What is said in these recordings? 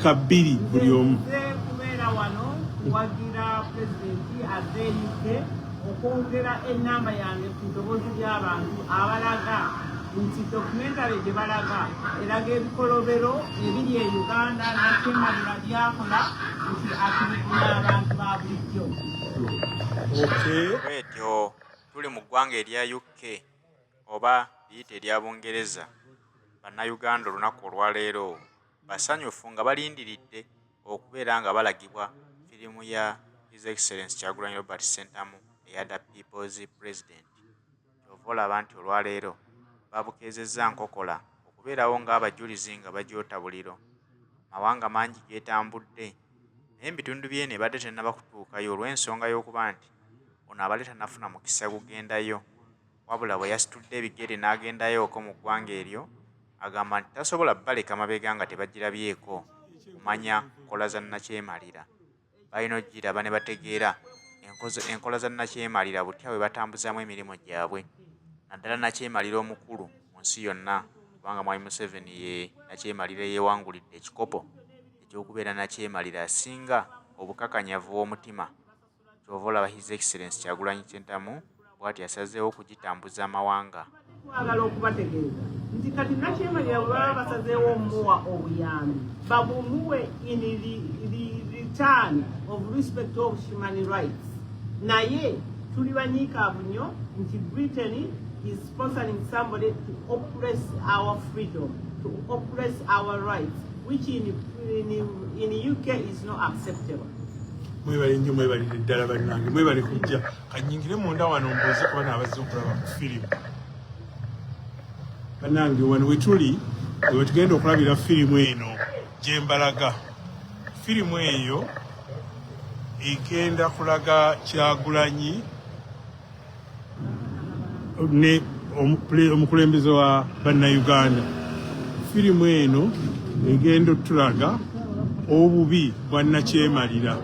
Kabiri buli omu. Kubeera wano kuwagira pulezidenti azeeyike okwongera ennamba yange ku ddoboozi ly'abantu abalaga nti documentary gye balaga eraga ebikolobero ebiri e Uganda Nakyemalira byakola nti akirikuna abantu ba bulijjo. Etyo tuli mu ggwanga erya UK oba liyita erya Bungereza. Bannayuganda olunaku olwaleero basanyufu nga balindiridde okubeera nga balagibwa firimu ya His Excellency Kyagulanyi Robert Ssentamu eya The People's President. Kyova olaba nti olwaleero babukeezezza nkokola okubeerawo ng'abajulizi nga bajoota buliro. Mawanga mangi geetambudde naye ebitundu by'eno ebadde tennaba kutuukayo olw'ensonga y'okuba nti ono abadde tannafuna mukisa gugendayo, wabula bwe yasitudde ebigere n'agendayooko mu ggwanga eryo agamba nti tasobola baleka mabega nga tebagirabyeko kumanya nkola za Nakyemalira. Balina okugiraba ne bategeera enkola za Nakyemalira butya bwe batambuzaamu emirimu gyabwe, naddala Nakyemalira omukulu mu nsi yonna, kubanga Mwami Museveni ye Nakyemalira yeewangulidde ekikopo eky'okubeera Nakyemalira asinga obukakanyavu w'omutima. Kyova olaba His Excellency Kyagulanyi Ssentamu bw'ati yasazeewo okugitambuza amawanga. Twagala okubategeeza nti kati Nakyemalira bwe baba basazeewo omuwa obuyambi babumuwe in the return of respect of human rights. Naye tuli banyiikaavu nnyo nti Britain is sponsoring somebody to oppress our freedom, to oppress our rights, which in UK is not acceptable. Mwebale nnyo, mwebalire ddala bannange, mwebale kujja kanyingire munda wano mbuuze kuba n'abazze okulaba ku firimu. Bannange wano we tuli we tugenda okulabira firimu eno gye mbalaga. Firimu eyo egenda kulaga Kyagulanyi ne omukulembeze wa bannayuganda. Firimu eno egenda otulaga obubi bwa Nakyemalira.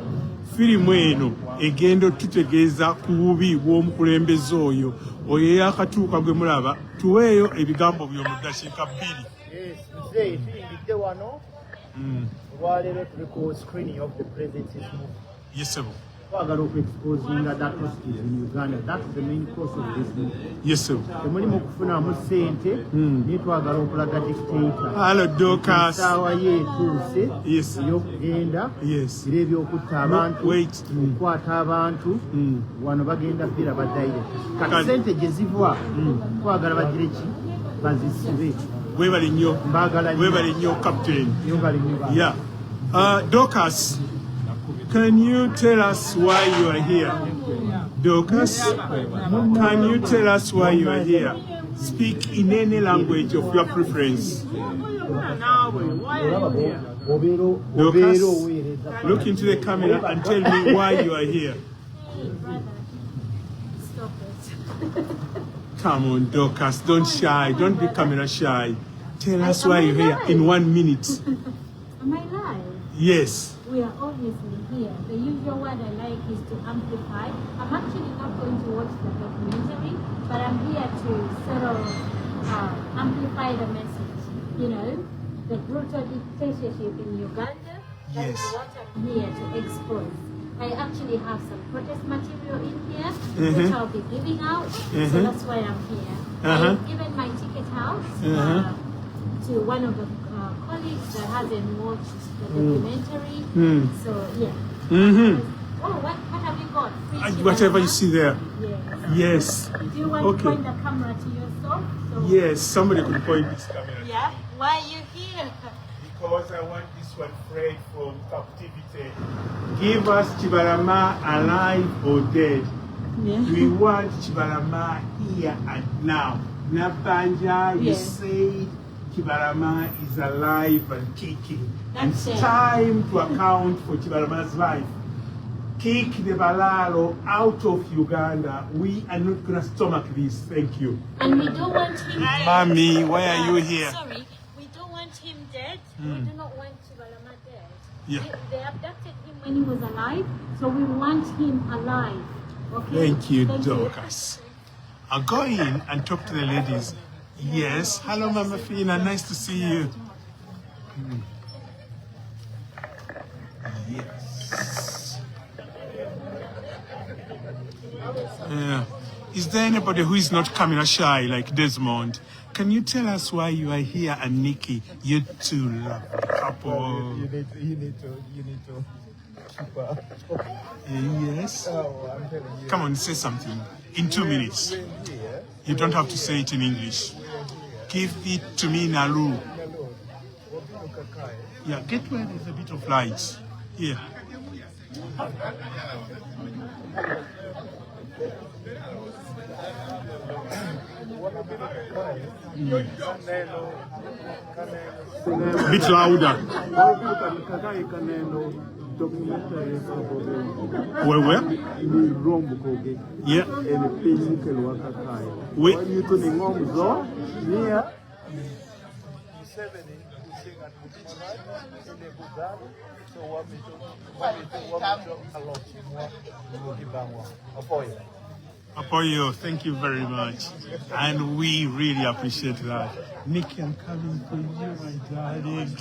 Firimu eno egenda otutegeeza ku bubi bw'omukulembeze oyo eyakatuuka gwe mulaba. Tuweeyo ebigambo byo mu ddakiika 2. Tuyingidde wano olwaleero tuli ku screening of the president's movie. Yes, sir. Twagala okuexposinga atrocities in Uganda. That's the main cause of this movie. Yes, sir. Temulimu okufunamu ssente naye twagala okulaga dictator. Hello, Dorcas. Essaawa ye etuuse Yes. ey'okugenda Yes. era ebyokutta abantu, Wait. okukwata abantu wano bagenda bbira baddaire. Kati ssente gye ziva twagala bagire ki? Bazisibe. Webale nnyo. Mbagala nnyo. Webale nnyo, Captain. Nyumbali nnyo. Yeah. Dorcas, can you tell us why you are here? Dorcas, can you tell us why you are here? Speak in any language of your preference. Dorcas, look into the camera and tell me why you are here. Stop it. Come on, Dorcas, don't shy. Don't be camera shy. Tell us why you're here in 1 minute. Am I live? Yes. We are obviously here. The usual word I like is to amplify. I'm actually not going to watch the documentary, but I'm here to sort of amplify the message. You know, the brutal dictatorship in Uganda. That is what I'm here to expose. I actually have some protest material in here, which I'll be giving out. So that's why I'm here. I've given my ticket out to one of the colleagues that hasn't watched the documentary. So yeah. Oh, what have you got? Whatever you see there. Yes. Yes. Do you want to point the camera to yourself? So Yes, somebody could point this camera. yeah. Why are you here? Because I want this one freed from captivity. Give us Chibalama alive or dead. Yeah. We want Chibalama here and now. Nabanja, you Yes. said Chibalama is alive and kicking. That's It's it. time to account for Chibalama's life. Kick the Balalo out of Uganda. We are not going to stomach this. Thank you. And we don't want him dead. Mommy, why are you here? Sorry, we don't want him dead. We do not want Chibalama dead. Yeah. They abducted him when he was alive, so we want him alive. Okay? Thank you, Thank Dorcas. I'll go in and talk to the ladies. Yes. Hello, Mama Fina. Nice to see you. Yes. Yeah. Is there anybody who is not camera shy like Desmond? Can you tell us why you are here? And Nikki, you two lovely couple. Well, you need to keep up. Yes. Oh, I'm telling you. Come on, say something in 2 minutes. We're here. You don't have to say it in English. Give it to me in Alu. Yeah, get where there's a bit of light. Here. A bit louder. Where? Yeah. Wait. Apoyo, thank you very much. And we really appreciate that. Nikki, I'm coming for you, my darling.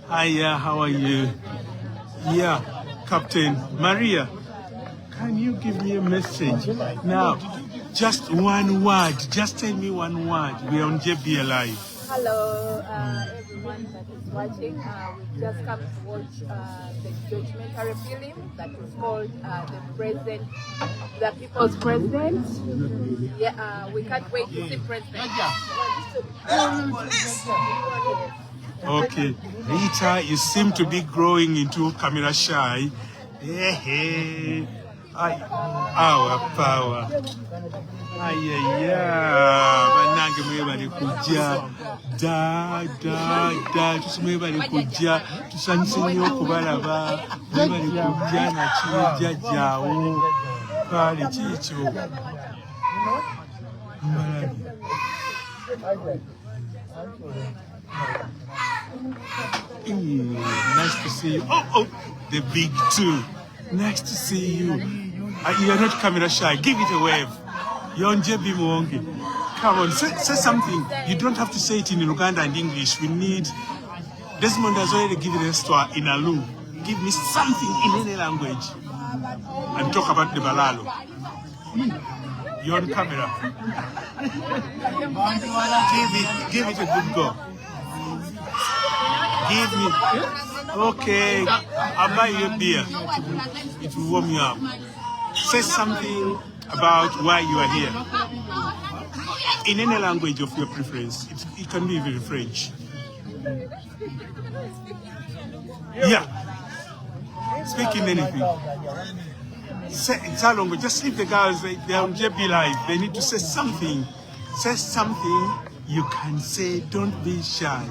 Hiya, how are you? Yeah, Captain Maria, can you give me a message? Now, just one word. Just tell me one word. We're on JB Live. Hello, everyone that is watching. We just come to watch the documentary film that is called The People's President. Yeah, we can't wait to see President. Okay, Rita, you seem to be growing into camera shy. Hey, our power. Banange mwe bali kujja da tusumwe bali kujja tusanyuse nnyo okubalaba mwe bali kujja nakiri jjajjaawo kale kiikyo mbalabi. Nice to see you. Oh, the big two. Nice to see you. You're not camera shy. Give it a wave. You're on JB Mwonge. Come on, say something. You don't have to say it in Uganda and English. We need... Desmond has already given us to in Alu. Give me something in any language. And talk about the Balalo. You're on camera. Give it a good go. Give me... Okay, I'll buy you a beer. It will warm you up. Say something about why you are here. In any language of your preference. It can be even French. Yeah. Speak in anything. Say Salongo, just leave the girls, they're on JB Live. They need to say something. Say something you can say, don't be shy.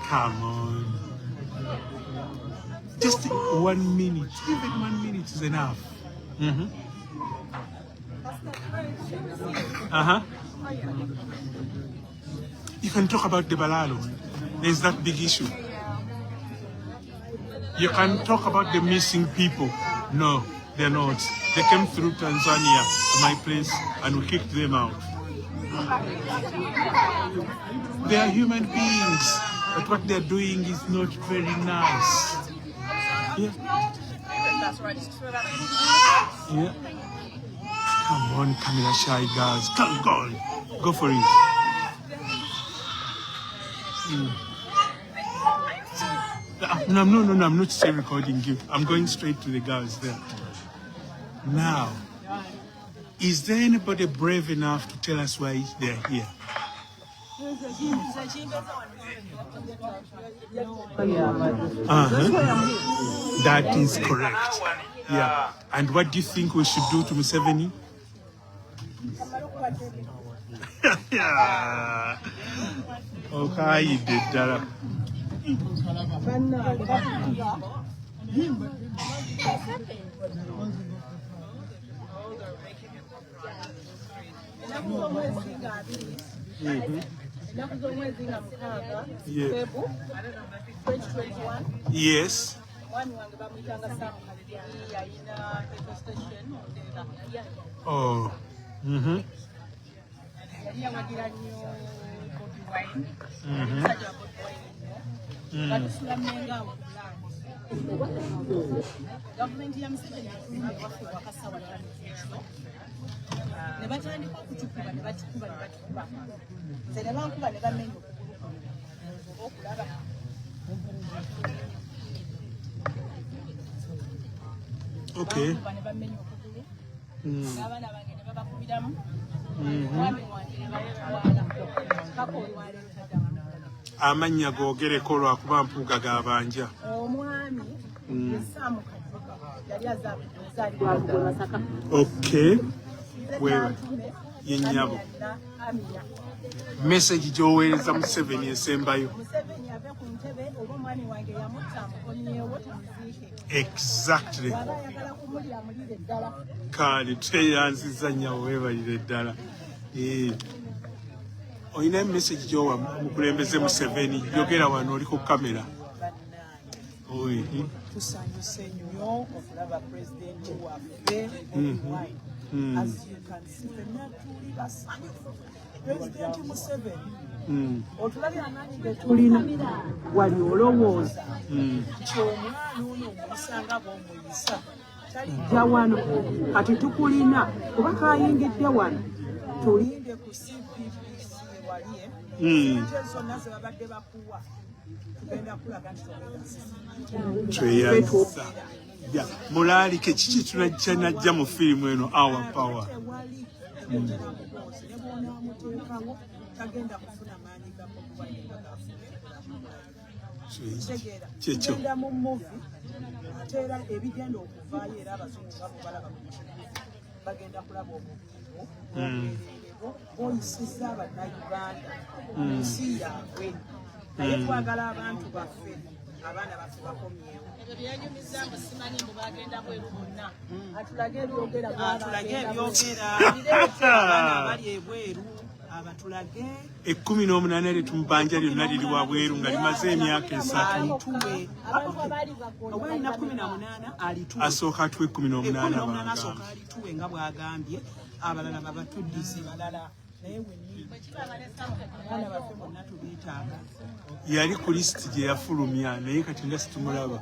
Come on. Just 1 minute. Even 1 minute is enough. You can talk about the Balalo. There's that big issue. You can talk about the missing people. No, they're not. They came through Tanzania to my place and we kicked them out. They are human beings, but what they're doing is not very nice. Yeah. Yeah. Come on, camera shy girls. Come on. Go for it. No, I'm not still recording you. I'm going straight to the girls there. Now, is there anybody brave enough to tell us why they're here? That is correct. Yeah. And what do you think we should do to Museveni? Yeah. Okay, you did that. Yeah. Yes. Oh. Gavumenti ya Museveni yatumye wafuwa kasawa ne batandika okutukuba ne batikuba nze ne bankuba ne bamenya okulaba okay ne bamenya okugulu n'abaana bange ne babakubiramu mwami wange ne bamutwala paka olwaleero amannya googereko lwakuba mpuuga gabanja omwami esaamu yali azaalibwa Masaka. Okay, wewe yennyabo message gy'oweereza Museveni esembayo. Museveni ave ku ntebe oba omwami wange yamutta amukomyewo tumuziike. Exactly. Waba ayagala kumulya amulire ddala. Kale tweyanziza nnyo weebalire ddala. Olina message gy'owa mukulembeze Museveni yogera wano oli ku kamera. Tusanyuse nnyo okulaba pulezidenti waffe online. As you can see, ffenna tuli basanyufu. Pulezidenti Museveni otulabye amaanyi ge tulina wali olowooza nti omwana ono omuyisanga bw'omuyisa talijja wano kati tukulina kuba kayingidde wano tulinde ku CPPC waliye ente zonna ze babadde bakuwa tugenda kulaga nti tweyanziza mulaalike kiki tunajja mu firimu eno Our Power. tagenda kufuna maanyi kyekyo genda mu muvi ate era ebigenda okuvaayo era abazungu babo balaba bagenda kulaba obubiibo obwereerero bw'oyisizza abannayuganda nsi yaabwe naye twagala abantu baffe abaana baffe bakomyewo ebyo byenyumiza mbu simanyi mbu bagenda bweru bonna atulage ebyogera abaana abali ebweru abatulage 18 litumubanja lyonna liri wabweru nga limaze emyaka 3 obwali na 18 alituwe asooka atuwe 18 asooka alituwe nga bwagambye abalala babatuddize balala naye abaana baffe bonna tubeetaaga yali ku lisiti gye yafulumya naye kati nga situmulaba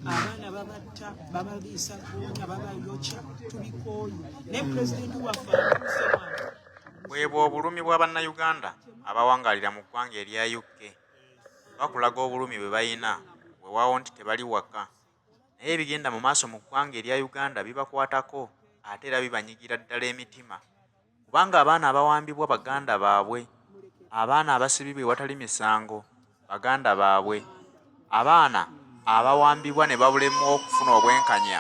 abaana babatta babaliisa gonya babayokya tubikooye ne pulezidenti waffe bwebwa obulumi bwa bannayuganda abawangalira mu ggwanga erya UK bakulaga obulumi bwe bayina weewaawo nti tebali waka naye ebigenda mu maaso mu ggwanga erya Uganda bibakwatako ate era bibanyigira ddala emitima kubanga abaana abawambibwa baganda baabwe abaana abasibibwa ewatali misango baganda baabwe abaana abawambibwa ne babulemu okufuna obwenkanya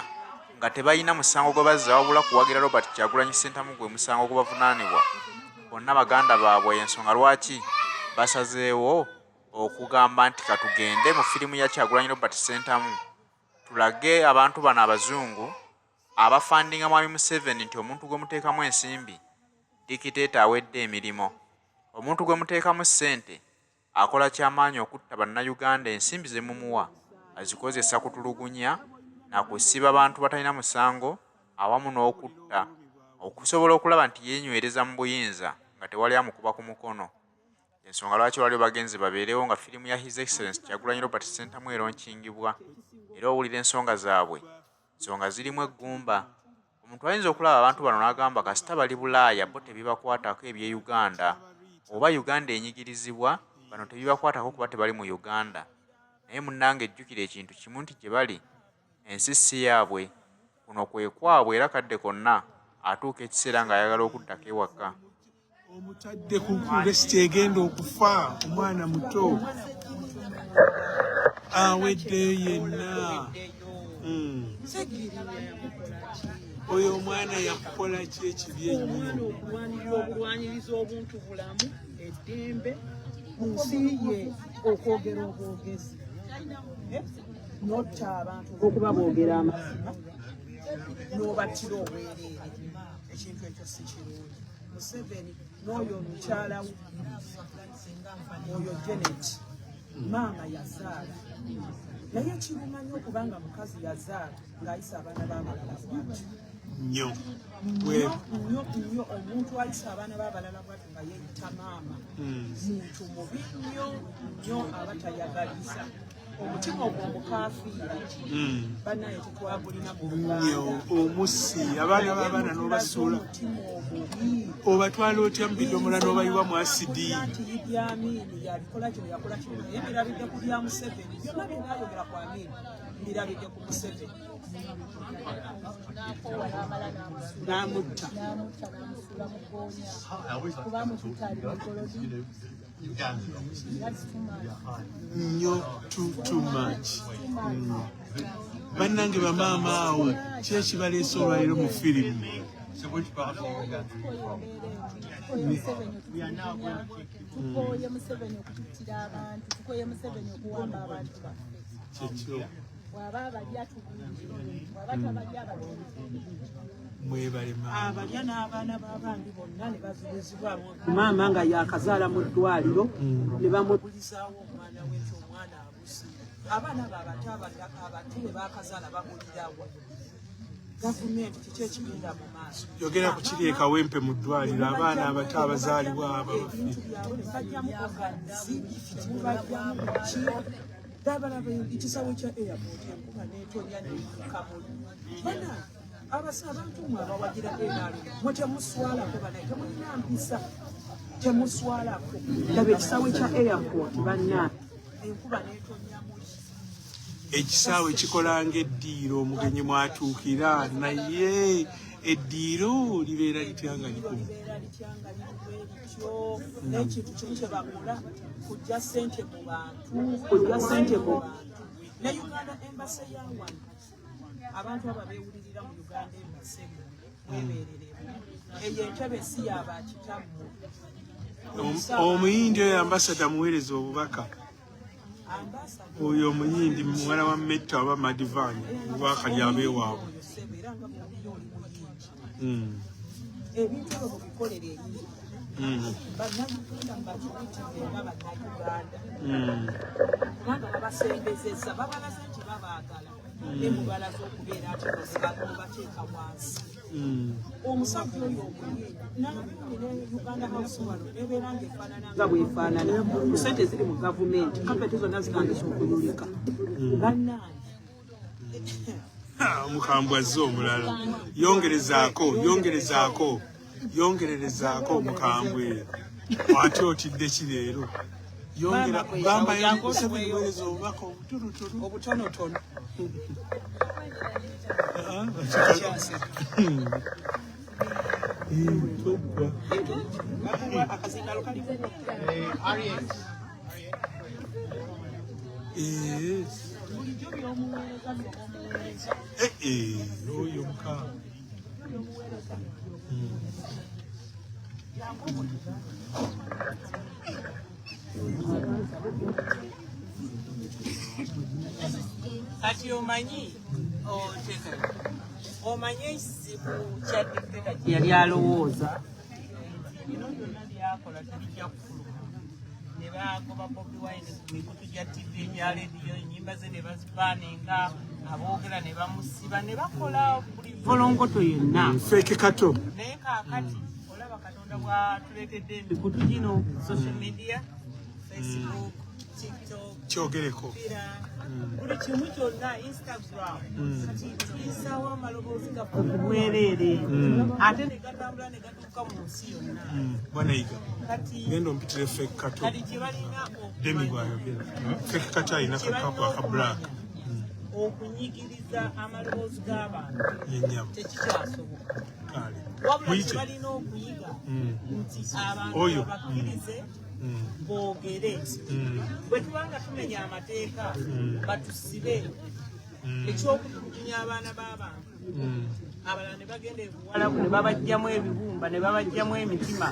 nga tebalina musango gwe bazza wabula kuwagira Robert Kyagulanyi Ssentamu gwe musango gwe bavunaanibwa bonna baganda baabwe ensonga lwaki basazeewo okugamba nti katugende mu firimu ya Kyagulanyi Robert Ssentamu tulage abantu bano abazungu abafandinga mwami Museveni nti omuntu gwe muteekamu ensimbi dikiteeta awedde emirimu omuntu gwe muteekamu ssente akola kyamaanyi okutta bannayuganda ensimbi ze mumuwa azikozesa kutulugunya na kusiba abantu batalina musango awamu n'okutta okusobola okulaba nti yeenywereza mu buyinza nga tewali amukuba ku mukono ensonga lwaki waliwo bagenzi babeerewo nga firimu ya His Excellency Kyagulanyi Robert Ssentamu eronkingibwa era owulira ensonga zaabwe ensonga zirimu eggumba omuntu ayinza okulaba abantu bano n'agamba kasita bali Bulaaya bo tebibakwatako eby'e Uganda oba Uganda enyigirizibwa bano tebibakwatako kuba tebali mu Uganda naye munnange ejjukira ekintu kimu nti gye bali ensi si yaabwe kuno kwe kwabwe era kadde konna atuuka ekiseera ng'ayagala okuddako ewaka omutadde ku lesiti egenda okufa omwana muto aweddeyo yenna oyo omwana yakukola ki ekibi ennyo okulwaniriza obuntu bulamu eddembe mu nsi ye okwogera obwogezi notta abantu okuba boogera amazima n'obattira obwereere ekintu ekyo si kirungi Museveni n'oyo omukyala we oyo Janet maama yazaala naye kirumanyi okubanga mukazi yazaala ng'ayisa abaana b'abalala bwati nnyo nnyo omuntu ayisa abaana b'abalala bwati nga yeeyita maama muntu mubi nnyo aba tayagaliza omutima ogwo mukaafiira bannaye tetwagulina nnyo omusi abaana b'abaana n'obasuula obatwala otya mu bidomola n'obayiwa mu asidi nti Idi Amin yalikola kino yakola kino naye mbirabidde ku bya Museveni byonna byenaayogera ku Amin mbirabidde ku Museveni n'amutta nnyo too much bannange bamaama awo ki ekibaleese olwaliro mu firimu tukoye Museveni okututtira abantu tukoye Museveni okuwamba abantu kyekyo bw'aba abalya tubungi bw'aba tabalya abalungi mwebale abalya n'abaana b'abandi bonna ne bazibuzibwa maama nga yakazaala mu ddwaliro ne bamubulizaawo omwana we nti omwana abusi abaana babato abato ne bakazaala babulirawo gavumenti kiki ekigenda mu maaso yogera ku kiri ekawempe mu ddwaliro abaana abato abazaalibwa ebintu byabwe ne bajjamu oganzi mubajjamu ki dabalaba ekisaawe kya airport enkuba n'etonya nekamuli bana abantu mwe abawagira enaalo mwe temuswalako banaye temulina mpisa temuswalako laba ekisaawe kya airport banna enkuba n'etonyamu ekisaawe kikola ng'eddiiro omugenyi mwatuukira naye eddiiro libeera lityanga likulu n'ekintu kimu kye bakola kujja ssente mu bantu kujja ssente mu bantu ne Uganda Embassy ya wano abantu abo beewulirira mu Uganda Embassy webeereremu eyo entebe si yabakitamu omuyindi oyo ambasada muweereza obubaka oyo omuyindi muwala wa Metta oba Madivani obubaka lyabeewaabwe ebintu ebyo mubikolere eri bannayuganda mbakiyitidde nga bannayuganda kubanga babasembezeza babalaze nti babaagala ne mubalaze okubeera ati mubateeka wansi omusajja oyo omuyindi n'abaani ne Uganda House wano nebeera ng'efaanana nga bwefaanana ku ssente ziri mu gavumenti kapeti zonna zitandise okuyulika bannange omukambwe azze omulala yongererezaako omukambwe ate otidde ki leero bambayeweereza obubaka obutonotono akazindalo kaliko bulijjo byomuweereza oyo mukambwe kati omanyi ekizibu kya dictator kye yali alowooza bino byonna byakola tetujja kufuluma ne bagoba Bobi Wine ku mikutu gya TV egya rediyo ennyimba ze ne bazipaaninga aboogera ne bamusiba ne bakola buli volongoto yonna feke kato naye kaakati olaba Katonda bwatuleetedde emikutu gino social media Facebook TikTok kyogereko buli kimu kyonna Instagram kati tuyisawo amaloboozi gaffe obwereere ate ne gatambula ne gatuuka mu nsi yonna bwanayiga kati genda ompitire feke kato kati kye balina demi bwayogera feke kato alina kakaku aka black okunyigiriza amaloboozi g'abantu yenyama tekikyasoboka kale wabula kye balina okuyiga nti abantu abakkirize boogere bwe tubanga tumenya amateeka batusibe ekyokutulugunya abaana b'abantu abalala ne bagenda ebuwalabu ne babajjamu ebibumba ne babajjamu emitima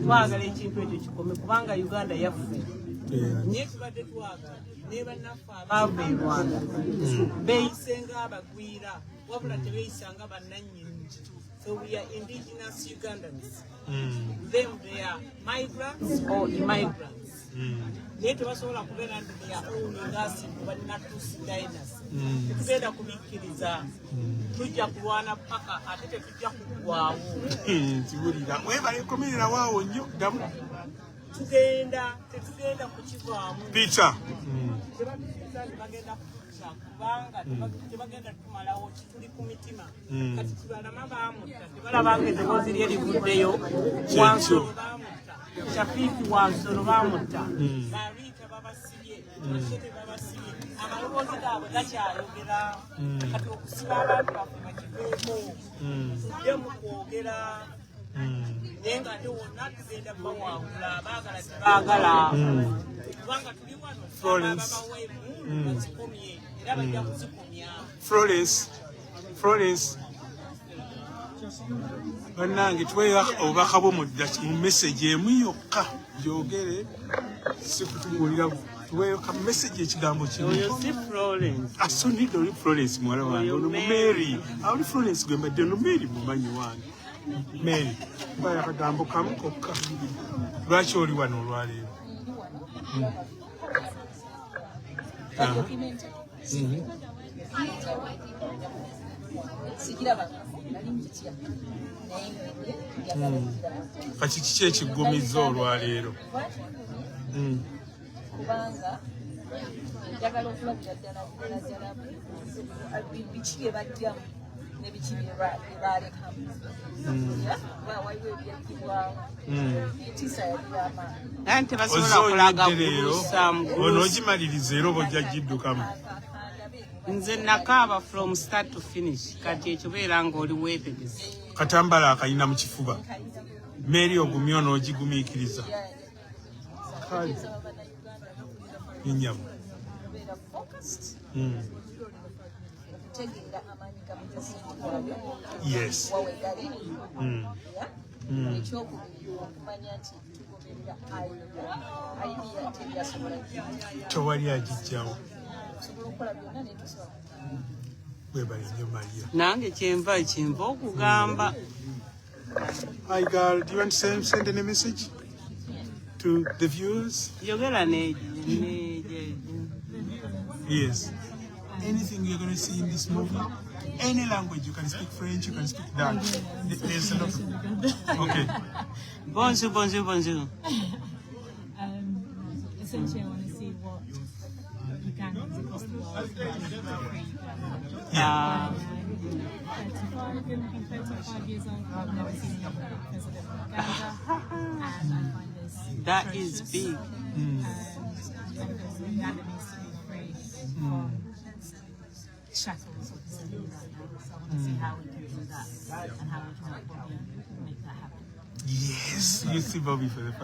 twagala ekintu ekyo kikome kubanga Uganda yaffe naye tubadde twagala ne bannaffe abaava e Rwanda beeyise ng'abagwira wabula tebeeyisa nga bannannyini So we are indigenous Ugandans. Them, they are migrants or immigrants. They tebasobola kubeera nti they are owning us balina tusidainas. Tetugenda kubikkiriza. Tujja kulwana paka ate tetujja kuggwaawo. Nkiwulira. Webalikomerera waawo nnyo ddamu. Tetugenda kukivaamu. Peter. Tebatukiriza nti bagenda kukikya kubanga tebagenda tumalawo kituli ku mitima. Kati kibalama baamutta tebalabanga eddoboozi lye livuddeyo. Wansolo baamutta. Shafiiki Wansolo baamutta. Bariita babasibye. Machete babasibye. Amaloboozi gaabwe gakyayogera. Kati okusiba abantu baffe bakiveeko. Tuddemu kwogera. Naye nga ate wonna tugenda bawangula abaagala tebaagala. Kubanga tuli wano ababaweemu bazikomye era bajja kuzikomya. Florence. Bannange tuweeyo obubaka bwo mu message emu yokka gyogere si kutubuulira tuweeyo ka message ekigambo kimu. Oyo si Florence. Asonidde oli Florence muwala wange ono Mary. Oli Florence gwe mbadde ono Mary mumanyi wange. Mary mbaye akagambo kamu kokka. Lwaki oli wano olwaleero? Kati kiki ekiggumiza olwaleero? Kubanga njagala okulabira ddala biki bye bajjamu ne biki bye balekamu. Waliwo ebyaggibwawo. Etiisa yali y'amaanyi. Naye tebasobola kulaga kulusaamu. Ono ogimaliriza era oba ojja giddukamu. Nze nakaaba from start to finish. Kati ekyo beera ng'oli weetegese. Katambala akayina mu kifuba. Mary ogumye onoogigumiikiriza. Kale. Ninyamu. Yes. Tewali agijjawo. Webale nnyo Maria. Nange kyenva okugamba. Hi girl, do you want to send any message to the viewers? Yogera ne Yes. Anything you're going to see in this movie? Any language. You can speak French, you can speak Dutch. There's a lot of... Okay. Bonjour. Essentially, I want to see what Ugandans across the world free. Yeah. 35 years old. I've never seen another president of Uganda, and I find this that is big. Uganda needs to be free from shackles of slavery right now. So I want to see how we can do that and how we can help Bobby make that happen. Yes. You see Bobby for the first